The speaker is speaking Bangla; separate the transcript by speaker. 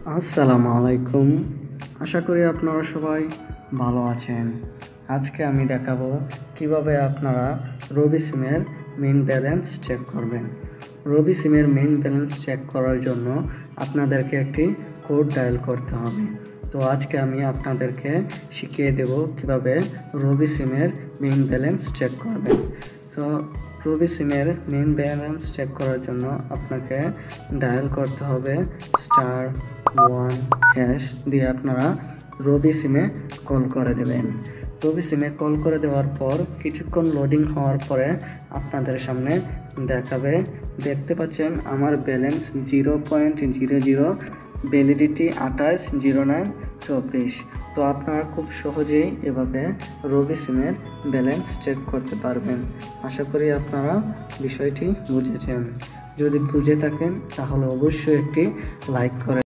Speaker 1: আসসালামু আলাইকুম। আশা করি আপনারা সবাই ভালো আছেন। আজকে আমি দেখাবো কিভাবে আপনারা রবি সিমের মেইন ব্যালেন্স চেক করবেন। রবি সিমের মেইন ব্যালেন্স চেক করার জন্য আপনাদেরকে একটি কোড ডায়াল করতে হবে। তো আজকে আমি আপনাদেরকে শিখিয়ে দেব কিভাবে রবি সিমের মেইন ব্যালেন্স চেক করবেন। তো রবি সিমের মেইন ব্যালেন্স চেক করার জন্য আপনাকে ডায়াল করতে হবে *1# দিয়ে আপনারা রবি সিমে কল করে দেবেন। রবি সিমে কল করে দেওয়ার পর কিছুক্ষণ লোডিং হওয়ার পরে আপনাদের সামনে দেখতে পাচ্ছেন আমার ব্যালেন্স 0.00, ভ্যালিডিটি 28/09/24। তো আপনারা খুব সহজেই এভাবে রবি সিমের ব্যালেন্স চেক করতে পারবেন। আশা করি আপনারা বিষয়টি বুঝেছেন। যদি বুঝে থাকেন তাহলে অবশ্যই একটি লাইক করে